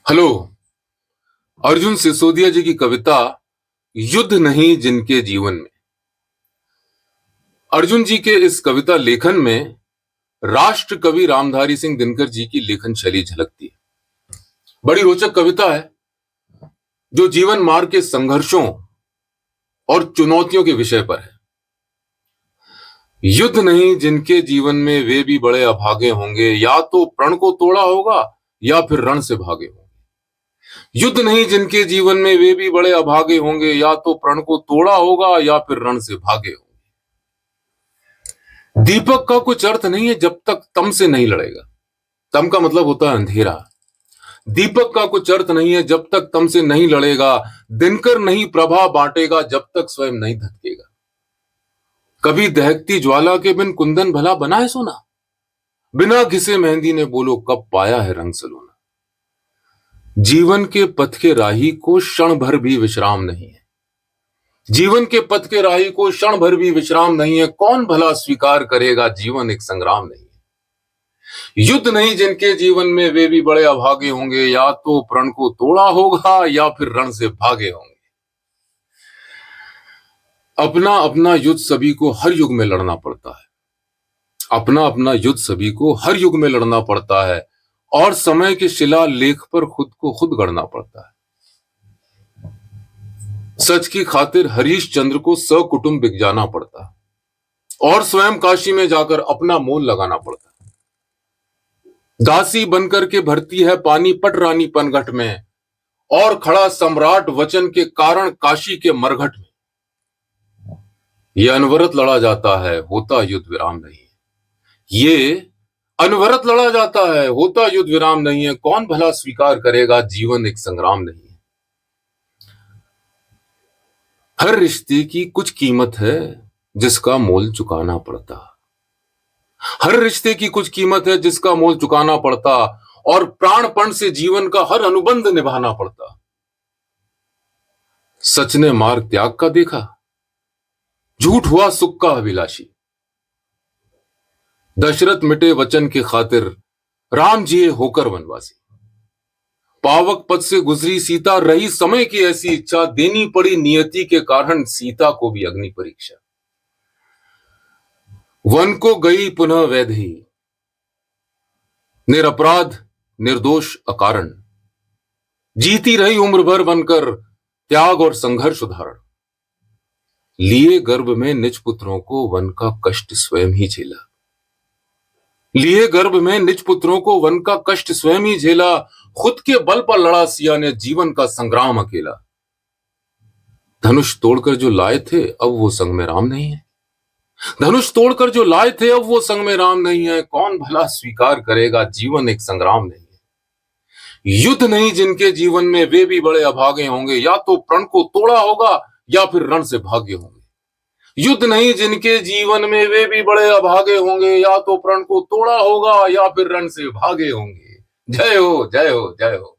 Hello. Arjun Sisodia जी की कविता युद्ध नहीं जिनके जीवन में। अर्जुन जी के इस कविता लेखन में राष्ट्र कवि रामधारी सिंह दिनकर जी की लेखन शैली झलकती है। बड़ी रोचक कविता है जो जीवन मार्ग के संघर्षों और चुनौतियों के विषय पर है। युद्ध नहीं जिनके जीवन में वे भी बड़े अभागे होंगे, या तो प्रण को तोड़ा होगा या फिर रण से भागे होंगे। युद्ध नहीं जिनके जीवन में वे भी बड़े अभागे होंगे, या तो प्रण को तोड़ा होगा या फिर रण से भागे होंगे। दीपक का कुछ अर्थ नहीं है जब तक तम से नहीं लड़ेगा। तम का मतलब होता है अंधेरा। दीपक का कुछ अर्थ नहीं है जब तक तम से नहीं लड़ेगा। दिनकर नहीं प्रभा बांटेगा जब तक स्वयं नहीं धधकेगा। कभी दहकती ज्वाला के बिन कुंदन भला बना है सोना। बिना घिसे मेहंदी ने बोलो कब पाया है रंग सलोना। जीवन के पथ के राही को क्षण भर भी विश्राम नहीं है। जीवन के पथ के राही को क्षण भर भी विश्राम नहीं है। कौन भला स्वीकार करेगा जीवन एक संग्राम नहीं है। युद्ध नहीं जिनके जीवन में वे भी बड़े अभागे होंगे, या तो प्रण को तोड़ा होगा या फिर रण से भागे होंगे। अपना अपना युद्ध सभी को हर युग में लड़ना पड़ता है। अपना अपना युद्ध सभी को हर युग में लड़ना पड़ता है, और समय के शिलालेख पर खुद को खुद गढ़ना पड़ता है। सच की खातिर हरीश चंद्र को सकुटुंब बिक जाना पड़ता है, और स्वयं काशी में जाकर अपना मोल लगाना पड़ता है। दासी बनकर के भरती है पानीपत रानी पनघट में, और खड़ा सम्राट वचन के कारण काशी के मरघट में। यह अनवरत लड़ा जाता है, होता युद्ध विराम नहीं है। ये अनवरत लड़ा जाता है, होता युद्ध विराम नहीं है। कौन भला स्वीकार करेगा जीवन एक संग्राम नहीं है। हर रिश्ते की कुछ कीमत है जिसका मोल चुकाना पड़ता। हर रिश्ते की कुछ कीमत है जिसका मोल चुकाना पड़ता, और प्राणपण से जीवन का हर अनुबंध निभाना पड़ता। सच ने मार्ग त्याग का देखा, झूठ हुआ सुख का अभिलाषी। दशरथ मिटे वचन के खातिर, राम जिए होकर वनवासी। पावक पद से गुजरी सीता, रही समय की ऐसी इच्छा। देनी पड़ी नियति के कारण सीता को भी अग्नि परीक्षा। वन को गई पुनः वैदेही, निरपराध निर्दोष अकारण। जीती रही उम्र भर बनकर, त्याग और संघर्ष उदाहरण। लिए गर्भ में निज पुत्रों को, वन का कष्ट स्वयं ही झेला। लिए गर्भ में निज पुत्रों को, वन का कष्ट स्वयं ही झेला। खुद के बल पर लड़ा सिया ने जीवन का संग्राम अकेला। धनुष तोड़कर जो लाए थे अब वो संग में राम नहीं है। धनुष तोड़कर जो लाए थे अब वो संग में राम नहीं है। कौन भला स्वीकार करेगा जीवन एक संग्राम नहीं है। युद्ध नहीं जिनके जीवन में वे भी बड़े अभागे होंगे, या तो प्रण को तोड़ा होगा या फिर रण से भागे होंगे। युद्ध नहीं जिनके जीवन में वे भी बड़े अभागे होंगे, या तो प्रण को तोड़ा होगा या फिर रण से भागे होंगे। जय हो, जय हो, जय हो।